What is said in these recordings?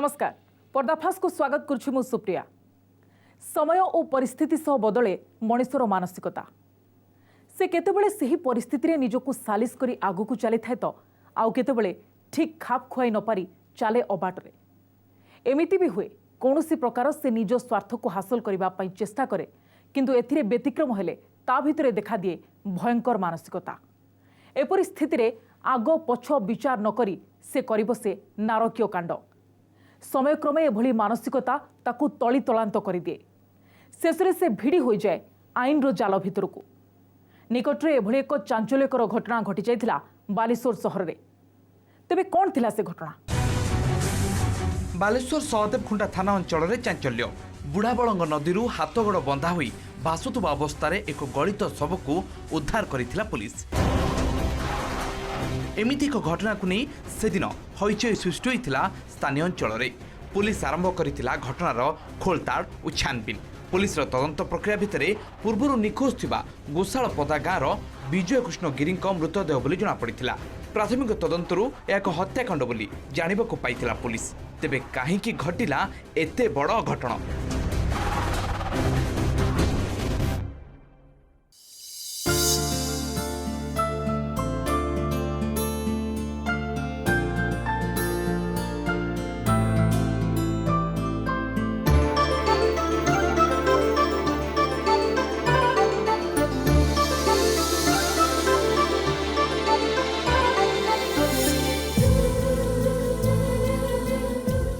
नमस्कार पर्दाफाश को स्वागत करुछु मु सुप्रिया। समय और परिस्थिति सह बदले मनुष्यर मानसिकता से केतेबेले सही परिस्थिति रे निजको सालिस करी आगु को चली थाए तो आउ केतेबेले ठीक खाप खुआई न पारी चाले अबाटरे। एमिति भी हुए कौनसी प्रकार से निज स्वार्थ को हासिल करबा पई चेष्टा करे किंतु एथिरे व्यतिक्रम हेले ता भितरे देखा दिए भयंकर मानसिकता। एपरि स्थिति रे आग पछ विचार न करी से करिब से नारकीय कांड। समयक्रमे एभली मानसिकता ताकू तली तलांत कर दिए। शेषरे से भिड़ी हो जाए आईन रो जाल भितरकू। निकटरे एभली एक चांचल्यकर घटना घटी जाइथिला बालेश्वर सहर रे। तेबे कोन थिला से घटना? बालेश्वर सहदेवखुंटा थाना अंचल में चांचल्य। बुढ़ाबलंग नदी हाथगोड़ बंधा हुई भासुवा अवस्था एक गलित शव को उद्धार करिथिला पुलिस। एमिति एक घटना को नहीं से दिन हईचई सृष्टि होता स्थानीय अंचल में। पुलिस आरंभ करथिला घटनार खोलताड़ और छानबीन। पुलिस तदंत प्रक्रिया भितर पूर्व निखोज थिबा गोशालपदा गाँव विजय कृष्ण गिरी मृतदेह बोली जमापड़ा। प्राथमिक तदंतरू एक हत्याकांड बोली जानिबाकु पाइथिला पुलिस। तेबे काहींकि घटिला एते बड़ घटना?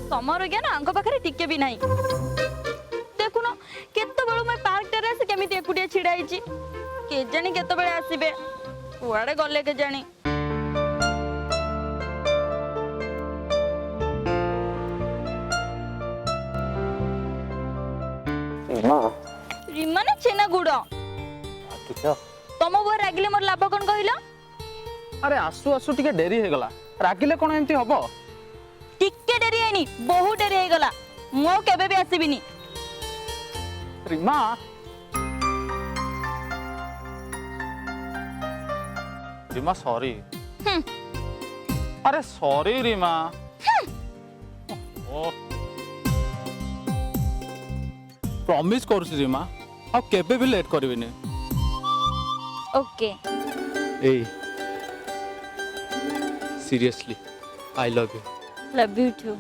समर ज्ञान आंग पाखे टिके भी नहीं। देखुन केत बड़ मैं पार्क टेरे आसी केमिति एकुटिया छिड़ा हिची के जानी केत बेले आसीबे कुआडे गले के जानी। रीमा ने छेना गुड़ तम बुआ रागिले मोर लाभ कौन कहल? अरे आसु आसु टिके डेरी हे गला रागिले कोन एमती हबो? टिके डेरी हैनी बहुत डेरी हे गला मो केबे भी आसीबिनी। रीमा रीमा सॉरी। अरे सॉरी रीमा। ओ प्रॉमिस करछि रीमा आ केबे भी लेट करबिनी। ओके ए seriously I love you. Love you too.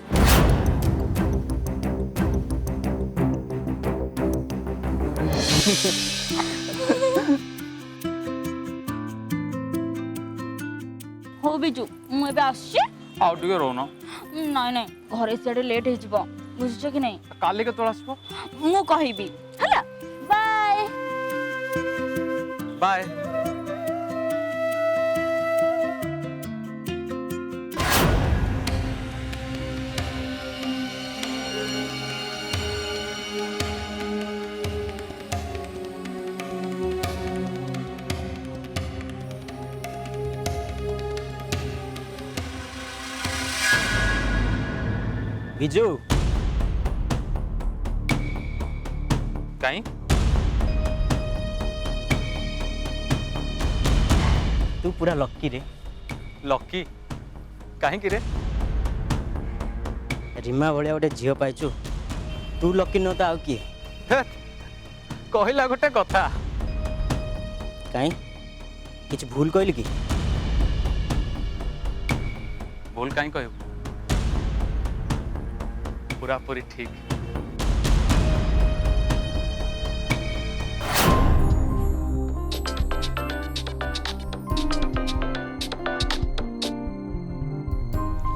हो बिजू मु एबे आसी आउ टिके रोनो। नहीं नहीं घरे से लेट हो जिवो बुझछ कि नहीं? काली के तोळ आसबो मु कहिबी हला। Bye bye. बिजू काई तू पूरा लक्की रे। लकी काहे कि रे? रीमा भलिया गोटे झील पाइचु तू लक्की न तो आउ किए? कहला गोटे कथा काई किछ भूल कहली कि? भूल काई कहबू पूरा पूरी ठीक।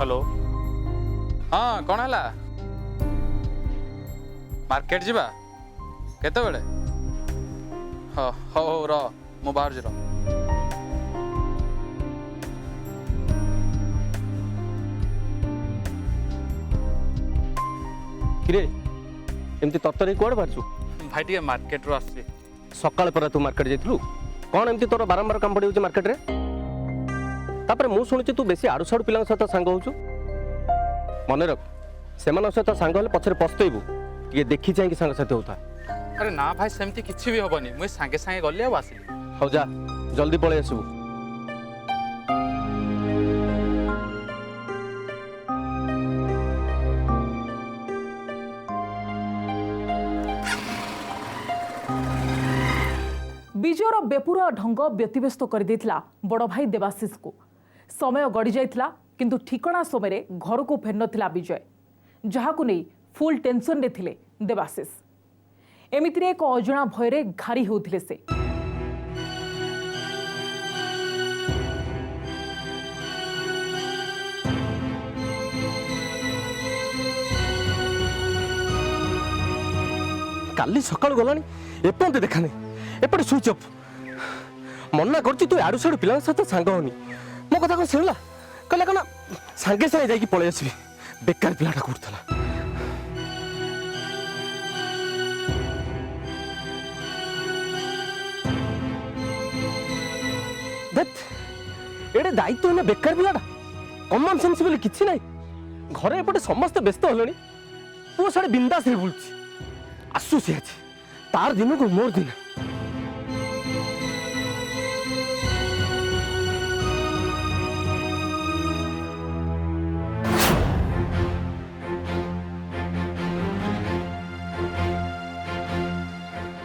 हेलो हाँ कौन है? मार्केट जीवा केते बेले? हाँ हो र मु बाहर जी किरे एमती तत्तरे कुआड़ बाहरछु? भाई टे मार्केट रो आसी। सकाळ पर तू मार्केट जाइथलु कोन एमती तोर बारंबार काम पड़ी होची मार्केट रे? तापर मु सुनिछि तू बेसी आडू साडू पिलांग सहित सांग होछु। मने रख सेमान सहित सांग होले पछरे पछतैबू ये देखि चाहि कि सांग साथी होता। अरे ना भाई सेमती किछि भी होबनी मुई सांगे सांगे गले आ आसिली। हो जा जल्दी पळे आसबू। विजयर बेपुरा ढंग व्यतिव्यस्त कर देथिला बड़ भाई देवाशीष को। समय गड़ी जाइथिला किंतु ठिकणा समय घर को फेर नथिला विजय, जहाकु नहीं फुल टेंशन रे थिले देवाशीष। एमितिरे एक अजଣା भयरे घारी होउथिले से। काली सकाळु गलानी एपंत देखाने एपटे स्विच ऑफ मना करछि तू आडू साडू पिला सहित सांग होनी मो कथा को सुनला कहला कना सांगे सांगे जाई पळे आसीबी बेकार पिलाटा करथला देख एडे दायित्व ना बेकार पिलाटा कॉमन सेंस बोली किछि नाही घरे एपटे समस्त व्यस्त होलनी वो साडे बिंदास रे बुलछि आसु से अछि तार दिन को मोर दिन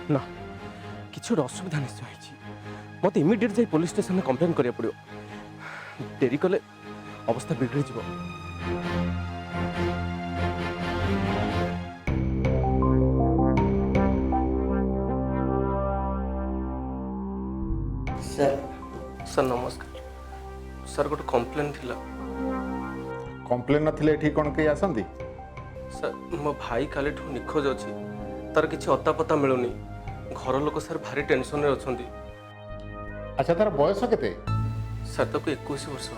ना किछ असुविधा निश्चय है मत इमिडिएट जाई पुलिस स्टेशन में कंप्लेन करिया पड़ो देरी कले अवस्था बिगड़ी जीव सर सर नमस्कार सर गोटे कंप्लेन थिला कंप्लेन नथिले एठी कोन के आसंती सर मो भाई काले ठू निखोज अछि तार किछि अता पता मिलुनी घर लोक सर भारी टेंशन रे अछंती अच्छा तार बयस केते सर तक 21 वर्ष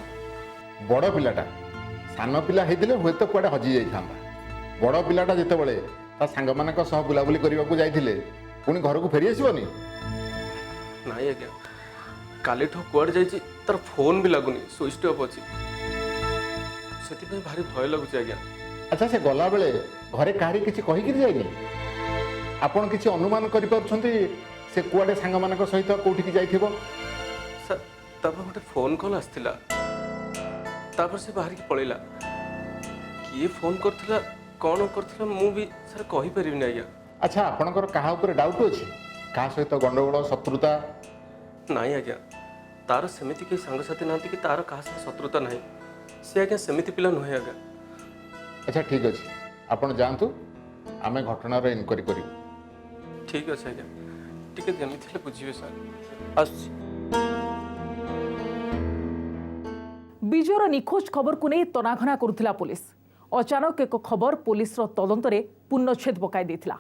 बड़ पिलाटा सान पिला हेदिले होय तो कुआडे हजी जाई थांदा बड़ पिलाटा जेते बळे ता संग मानक सह बुलाबुली करिवा को जाइथिले पुनी घर को फेरी आसीबनी नाई आज्ञा काली ठू कुआडे जाइछि तार फोन भी लागुनी स्विच ऑफ अछि सेति भारी भय लागुछि आज्ञा अच्छा से गला बेले घरे काहरी किछि कहि कि जाइनी आपण किछि अनुमान करि परछंती से कुआडे संग मानक सहित कोठी की जाइथिबो सर तब गोटे फोन कॉल आसथिला तापर से बाहर की पळेला किए फोन करथिला कोन करथिला मु भी सर कहि परिबिनी आज्ञा अच्छा आपणकर काहा ऊपर डाउट अछि का सहित गंडगोल शत्रुता नाई आज्ञा तार सेमिति के संग साथी नांती कि तार काहा से शत्रुता नाही से आज्ञा सेमिति पिला नहे आज्ञा अच्छा ठीक अछि आपण जानतु आमे घटना रे इनक्वारी करिवु ठीक अछि आज्ञा टिके जेमिति ले बुझिबे सर आसि विजयर निखोज खबर को नहीं तनाघना करुथिला पुलिस। अचानक एक खबर पुलिस तदंत रे पूर्णछेद पकाई देथिला।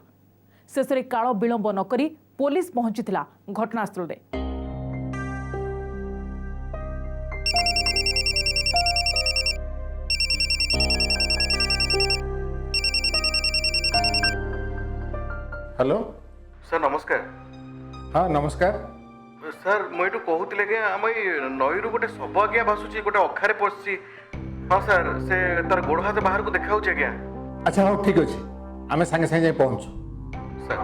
शेषरे काल विलंब न करी पुलिस पहुंचीथिला घटनास्थल रे। हेलो सर नमस्कार हाँ नमस्कार सर मुझे कहूले कि आम नई रू गोटे शव आज्ञा भासुची गोटे अखारे पशि हाँ सर से तार गोड़ हाथ बाहर को देखा आज्ञा अच्छा हाँ ठीक अच्छे आम सागे सागे जाए पहुँचु सर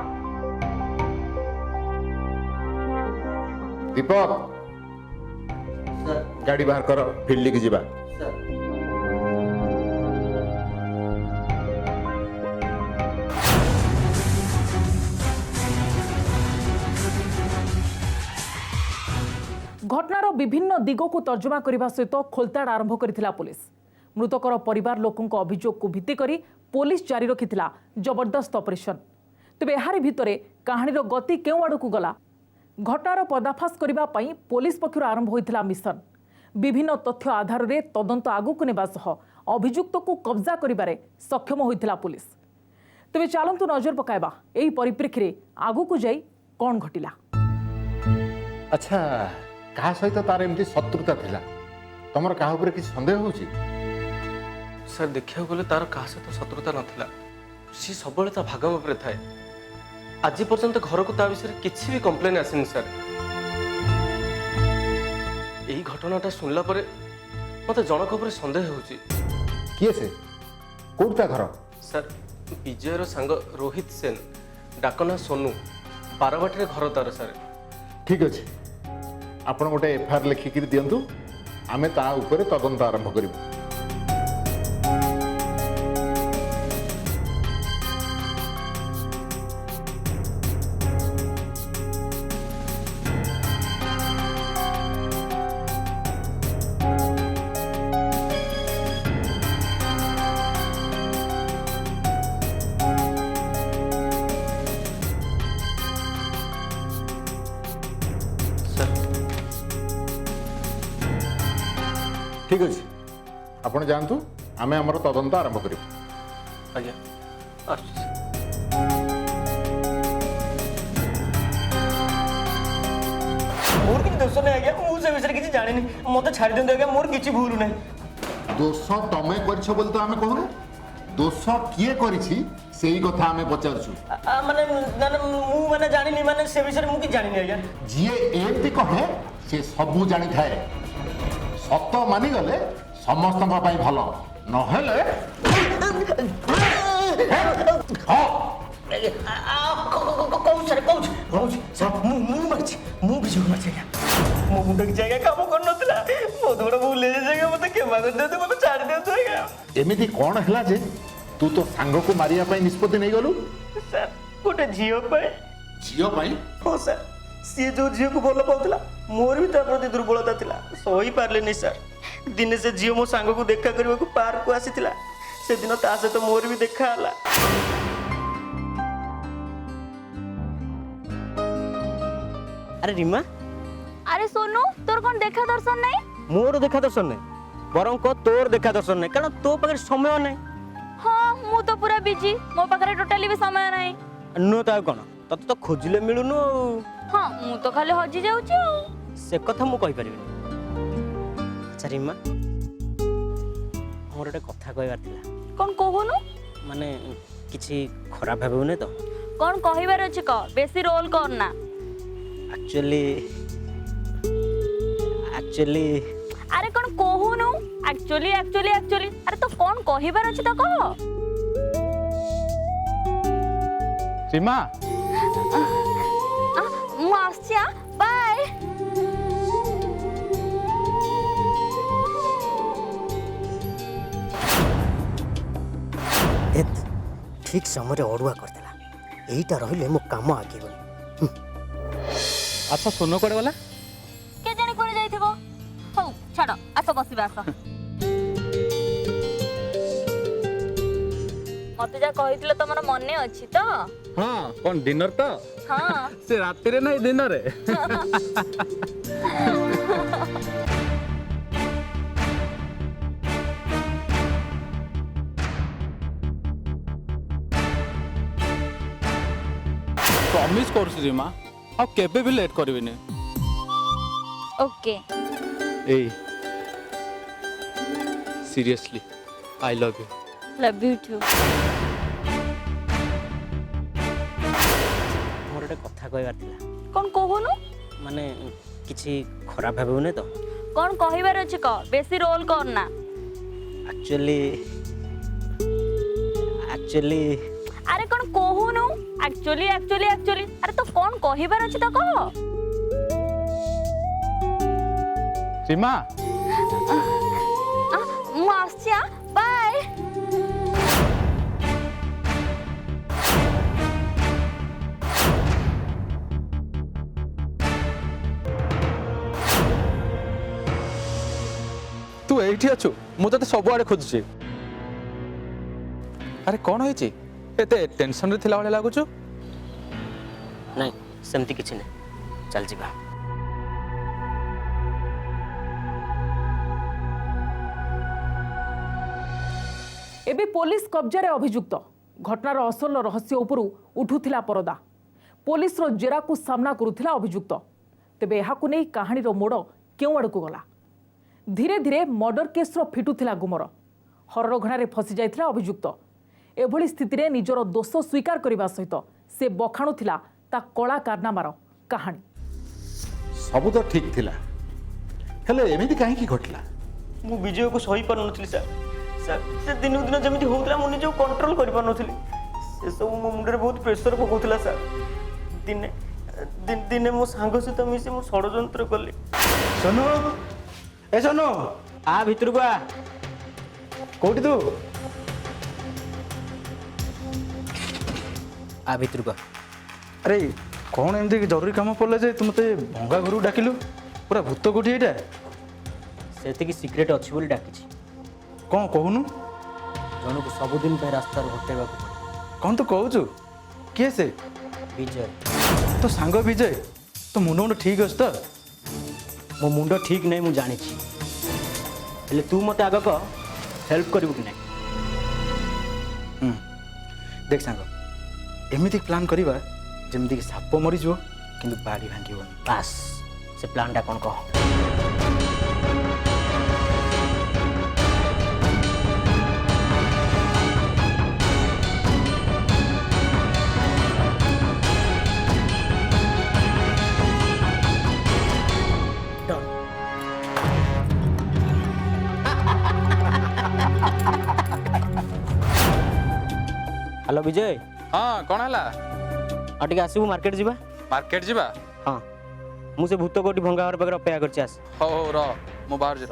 दीपक सर गाड़ी बाहर कर फील्ड की जीवा सर घटनार विभिन्न दिग को तर्जमा करने सहित खोलताड़ आरंभ करथिला पुलिस। मृतकर परिवार लोकों अभियोग को भित्ति करी पुलिस जारी रखिथिला जबरदस्त ऑपरेशन। तेबे एहारी भितरे कहानीर गति केउ आड़कू गला घटनार पर्दाफाश करबा पई पुलिस पक्षर आरंभ होइथिला मिशन। विभिन्न तथ्य आधार रे तदंत आगुक नेबा सह अभियुक्त को कब्जा करिबारे सक्षम होइथिला पुलिस। तेबे चालंतु नजर पकाइबा एही परिप्रेक्षी आगुक जाई कोन घटिला। अच्छा कहा सहित तार एमती शत्रुता थिला तमर कहा ऊपर किसी संदेह होची सर देखिया गले तार कहा से तो शत्रुता नथिला सी सबले ता भागम उपरे थाए आज पर्यंत घर को ता विषय किछि भी कंप्लेन आसिन सर एही घटनाटा सुनला परे मते जनक उपरे संदेह होची किए से कोठता घर सर विजयर सांग रोहित सेन डाकना सोनू बारबाटी घर तार सर ठीक अच्छे आपण गोटे एफआईआर लिखिक दिंतु आमे ता ऊपर तदंत आरंभ करिबु ଠିକ୍ ଅଛି ଆପଣ ଯାଆନ୍ତୁ ଆମେ ଆମର ତଦନ୍ତ ଆରମ୍ଭ କରିବୁ। ଆଜ୍ଞା ଆସୁଛି। ମୋର କିଛି ଦୋଷ ନାହିଁ ଆଜ୍ଞା, ମୁଁ ସେ ବିଷୟରେ କିଛି ଜାଣିନି, ମତେ ଛାଡ଼ି ଦିଅନ୍ତୁ ଆଜ୍ଞା, ମୋର କିଛି ଭୁଲ ନାହିଁ। ଦୋଷ ତମେ କରିଛ ବୋଲି ତ ଆମେ କହୁନୁ, ଦୋଷ କିଏ କରିଛି ସେଇ କଥା ଆମେ ପଚାରୁଛୁ। ମାନେ ମୁଁ ମାନେ ଜାଣିନି, ମାନେ ସେ ବିଷୟରେ ମୁଁ କିଛି ଜାଣିନି ଆଜ୍ଞା। ଯିଏ ଏମିତି କହେ ସେ ସବୁ ଜାଣିଥାଏ। ସତ ମାନିଗଲେ ସମସ୍ତଙ୍କ ପାଇଁ ଭଲ, ନହେଲେ କହୁଛି ସାର୍, ମୁଁ ମାରିଛି, ମୁଁ ବିଜୟକୁ ମାରିଛି ଆଜ୍ଞା। ମୋ ମୁଣ୍ଡ କିଛି ଆଜ୍ଞା କାମ କରୁନଥିଲା, ମୋ ଦୌଡ଼ ଭୁଲ ହେଇଯାଇଛି ଆଜ୍ଞା, ମତେ କ୍ଷମା କରିଦିଅନ୍ତୁ, ମତେ ଛାଡ଼ି ଦିଅନ୍ତୁ ଆଜ୍ଞା। ଏମିତି କ'ଣ ହେଲା ଯେ ତୁ ତୋ ସାଙ୍ଗକୁ ମାରିବା ପାଇଁ ନିଷ୍ପତ୍ତି ନେଇଗଲୁ? ସାର୍ ଗୋଟେ ଝିଅ ପାଇଁ। ଝିଅ ପାଇଁ? ହଁ ସାର୍, ସିଏ ଯୋଉ ଝିଅକୁ ଭଲ ପାଉଥିଲା ମୋର ବି ତା ପ୍ରତି ଦୁର୍ବଳତା ଥିଲା, ସହି ପାରିଲିନି ସାର୍। ଦିନେ ସେ ଝିଅ ମୋ ସାଙ୍ଗକୁ ଦେଖା କରିବାକୁ ପାର୍କକୁ ଆସିଥିଲା, ସେଦିନ ତା ସହିତ ମୋର ବି ଦେଖା ହେଲା। ଆରେ ରିମା, আরে সোনু তোর কোন দেখা দর্শন নাই? ମୋର ଦେଖା ଦର୍ଶନ ନାହିଁ, ବରଂ ତୋର ଦେଖା ଦର୍ଶନ ନାହିଁ, କାରଣ ତୋ ପାଖରେ ସମୟ ନାହିଁ। হ্যাঁ মু তো পুরা বিজি, মো পাখরে টোটালি ବି ସମୟ নাই। ନୁହେଁ ତ ଆଉ କ'ଣ, ତତେ ତ ଖୋଜିଲେ ମିଳୁନୁ ଆଉ। ହଁ ମୁଁ ତ ଖାଲି ହଜି ଯାଉଛି ଆଉ। ସେ କଥା ମୁଁ କହିପାରିବିନି। ଆଚ୍ଛା ରିମା, ମୋର ଗୋଟେ କଥା କହିବାର ଥିଲା। কোন কহুনু? ମାନେ କିଛି ଖରାପ ଭାବିବୁନି ତ? কোন কহিবার ଅଛି ক, বেশি রোল কর না। ଆକ୍ଚୁଆଲି আরে কোন কহুনু? একচুয়ালি আরে তো কোন কহিবার ଅଛି ତ কহ। ସୀମା ମୁଁ আসছি, বাই। ଠିକ୍ ସମୟରେ ଅଡ଼ୁଆ କରିଦେଲା, ଏଇଟା ରହିଲେ ମୋ କାମ ଆଗେଇବନି। ଆଚ୍ଛା ସୋନୁ କୁଆଡ଼େ ଗଲା? কে জানি করে যাইଥିବ। ହଉ ଛାଡ଼, ଆସ ବସିବା ଆସ। ମତେ ଯା କହିଥିଲ ତମର ମନେ ଅଛି ତ? ହଁ କ'ଣ ଡିନର ତ? ହଁ। ସେ ରାତିରେ ନାଇଁ ଦିନରେ। ପ୍ରମିସ୍ କରୁଛି ରିମା, ଆଉ କେବେ ବି ଲେଟ୍ କରିବିନି। ଓକେ। ଏଇ seriously I love you. Love you too. ମୋର ଗୋଟେ କଥା କହିବାର ଥିଲା। କ'ଣ କହୁନୁ? ମାନେ କିଛି ଖରାପ ଭାବିବୁନି ତ? କ'ଣ କହିବାର ଅଛି କ, ବେଶୀ ରୋଲ କର ନା। ଆକ୍ଚୁଆଲି ଆରେ କ'ଣ କହୁନୁ? ଆକ୍ଚୁଆଲି ଆରେ ତ କ'ଣ କହିବାର ଅଛି ତ କହ। ସୀମା ମୁଁ আসছি, বাই। ତୁ ଏଇଠି ଅଛୁ, ମୁଁ ତତେ ସବୁଆଡ଼େ ଖୋଜୁଛି। ଆରେ କ'ଣ ହେଇଛି, ଏତେ ଟେନସନରେ ଥିଲା ଭଳିଆ ଲାଗୁଛୁ? ନାଇଁ ସେମିତି କିଛି ନାହିଁ, ଚାଲ ଯିବା। ଏବେ ପୋଲିସ କବ୍ଜାରେ ଅଭିଯୁକ୍ତ। ଘଟଣାର ଅସଲ ରହସ୍ୟ ଉପରୁ ଉଠୁଥିଲା ପରଦା। ପୋଲିସର ଜେରାକୁ ସାମ୍ନା କରୁଥିଲା ଅଭିଯୁକ୍ତ। ତେବେ ଏହାକୁ ନେଇ କାହାଣୀର ମୋଡ଼ କେଉଁ ଆଡ଼କୁ ଗଲା? ଧୀରେ ଧୀରେ ମର୍ଡର କେସ୍ର ଫିଟୁଥିଲା ଗୁମର। ହରରଘଣାରେ ଫସି ଯାଇଥିଲା ଅଭିଯୁକ୍ତ। ଏଭଳି ସ୍ଥିତିରେ ନିଜର ଦୋଷ ସ୍ୱୀକାର କରିବା ସହିତ ସେ ବଖାଣୁଥିଲା ତା କଳା କାରନାମାର କାହାଣୀ। ସବୁ ତ ଠିକ୍ ଥିଲା, ହେଲେ ଏମିତି କାହିଁକି ଘଟିଲା? ମୁଁ ବିଜୟକୁ ସହି ପାରୁନଥିଲି ସାର୍। ସେ ଦିନକୁ ଦିନ ଯେମିତି ହେଉଥିଲା ମୁଁ ନିଜକୁ କଣ୍ଟ୍ରୋଲ କରିପାରୁନଥିଲି। ସେସବୁ ମୋ ମୁଣ୍ଡରେ ବହୁତ ପ୍ରେସର ପକାଉଥିଲା ସାର୍। ଦିନେ ମୋ ସାଙ୍ଗ ସହିତ ମିଶି ମୁଁ ଷଡ଼ଯନ୍ତ୍ର କଲି। ସୋନୁ, ଏ ସୋନୁ, ଆ ଭିତରକୁ ଆ। କୋଉଠି ତୁ? ଆ ଭିତରକୁ ଆ। ଆରେ କ'ଣ ଏମିତି ଜରୁରୀ କାମ ପଡ଼ିଲା ଯେ ତୁ ମୋତେ ଭଙ୍ଗା ଘରକୁ ଡାକିଲୁ? ପୁରା ଭୂତ କୋଠି ଏଇଟା? ସେତିକି ସିକ୍ରେଟ୍ ଅଛି ବୋଲି ଡାକିଛି। କ'ଣ କହୁନୁ? ଜଣକୁ ସବୁଦିନ ପାଇଁ ରାସ୍ତାରୁ ହଟେଇବାକୁ ପଡ଼ିବ। କ'ଣ ତୁ କହୁଛୁ? କିଏ ସେ? ବିଜୟ। ତୋ ସାଙ୍ଗ ବିଜୟ? ତୋ ମୁଣ୍ଡ ଠିକ୍ ଅଛି ତ? ମୋ ମୁଣ୍ଡ ଠିକ୍ ନାହିଁ ମୁଁ ଜାଣିଛି, हेले तू मते आग कह हेल्प करू कि नहीं देख सांग एमती प्लान करवा जमीक साप मरीज कि बाड़ी भांगी बास से प्लानटा कौन कह हेलो विजय हाँ कौन है और टे आसबू मार्केट जीवा मार्केट जीवा हाँ मुझे भूत कोटी भंगा घर पाखे अपेक्षा कर आस हो र मु बाहर जी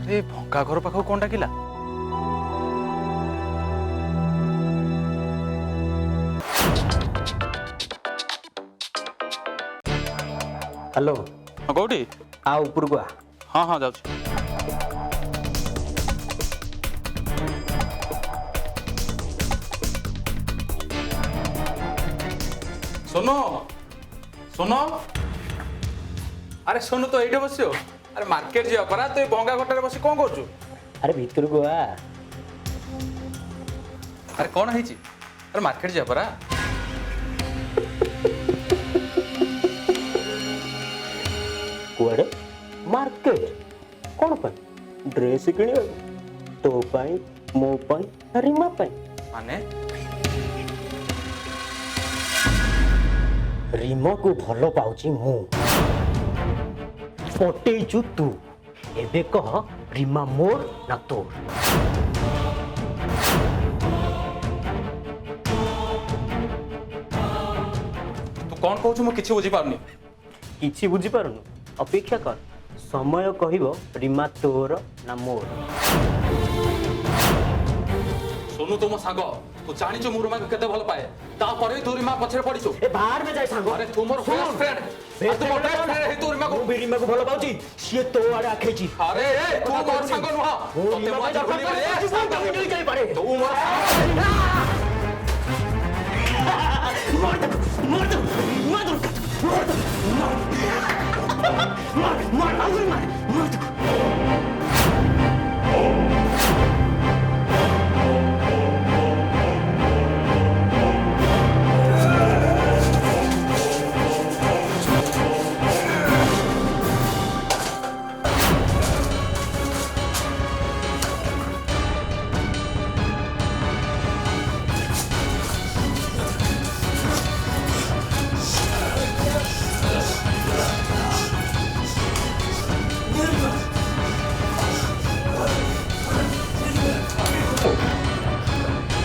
अरे भंगा घर पाख कौन डाकिला हेलो हाँ कौटी आ ऊपर को आ हाँ हाँ जाऊँ सुनो सुनो अरे सुनो तो ये बस अरे मार्केट जा परा तो भंगा घटार बस कौन कर अरे भीतर को आ अरे कौन है अरे मार्केट जा परा कुआड़े मार्केट कौन पर ड्रेस किण तो पाई मो पाई रिमा पाई माने रिमा को भलो पाउची मु पटेइचु तू एबे कह रिमा मोर ना तोर तू कौन कहू मु किछि बुझी पारनी किछि बुझी पारुनु अपेक्षा कर समय कहिबो रिमा तोर ना मोर सोनू तुम सांग तू जानिଛୁ ମୁଁ ରୁମାକୁ କେତେ ଭଲ ପାଏ ତାପରେ ତୁ ରିମା ପଛରେ ପଡ଼ିଛୁ ए बाहर में जाय सांगो अरे तू मोर बेस्ट फ्रेंड तू मोर बेस्ट फ्रेंड हे तू रिमाକୁ मु रिमा को भलो पाउची सिए तो आड़े आखेची अरे तू मोर सांग नुह तते मजा भूली गले निकल पारे तू मोर मार दे मार दे मार दे मार दे मार मार आउर मार मार दे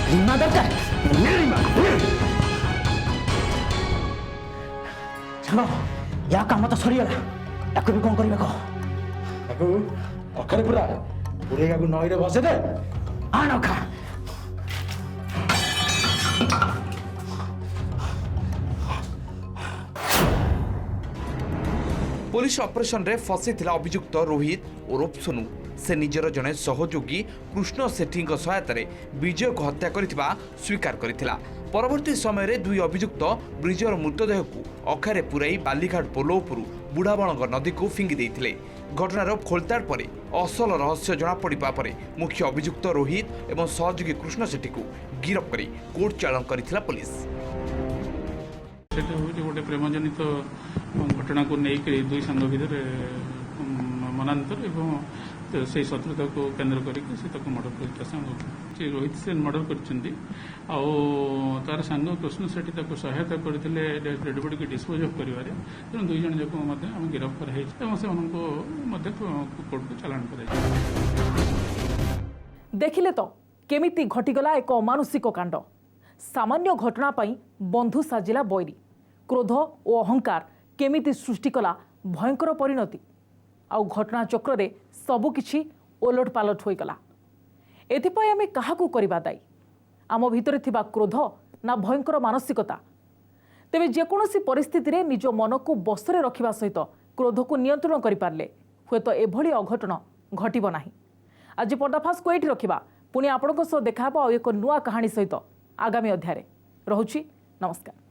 रिमा दरकार रिमा चलो या काम तो सरीगला याको भी कौन करबे कह ताकू अखरे पूरा पुरेगा को नई रे बसे दे आ नखा पुलिस ऑपरेशन रे फसिथिला अभियुक्त रोहित ओरफ सोनू से निजर जने सहयोगी कृष्ण सेठी सहायतार विजय को हत्या करिथिबा स्वीकार करिथिला। परवर्ती समय रे दुई अभियुक्त विजयर मृतदेह को अखारे पुराई बालीघाट पोलो उपरु बुढ़ाबणग नदी को फिंगी देइथिले। घटनार खोलताड़ पर असल रहस्य जना पड़िबा परे मुख्य अभियुक्त रोहित एवं सहयोगी कृष्ण सेठी को गिरफ्त करी कोर्ट चालान करिथिला पुलिस। सेटा होची गोटे प्रेमजनित घटना को नहीं दुई सांग भितर मनांतर एवं से शत्रुता को केन्द्र करके मर्डर कर रोहित से मर्डर कर तार सांग कृष्ण सेठी सहायता करते डेड बॉडी की डिस्पोज अफ कर तेणु दुई जन जाक आम गिरफ्त कराई से कोर्ट को चालान कर देखिले तो केमिति घटिगला एक अमानुषिक कांड। सामान्य घटना पाई बंधु साजिला बैरी क्रोध और अहंकार केमिति सृष्टि कला भयंकर परिणति आउ घटना चक्र रे सबुकिछि ओलट पालट होइगला। एथिपाई आमे काहाकू करिबा दायी? आम भितरे थिबा क्रोध ना भयंकर मानसिकता? तेबे जेकोसी परिस्थिति रे निज मन को बसरे रखिबा सहित क्रोध को नियंत्रण करि पारले हुए तो एभली अघटन घटिबो नाही। आज पर्दाफाश को एठी रखिबा पुणी आपणको सह देखा एक नुआ कहानी सहित आगामी अध्याय रहुछि। नमस्कार।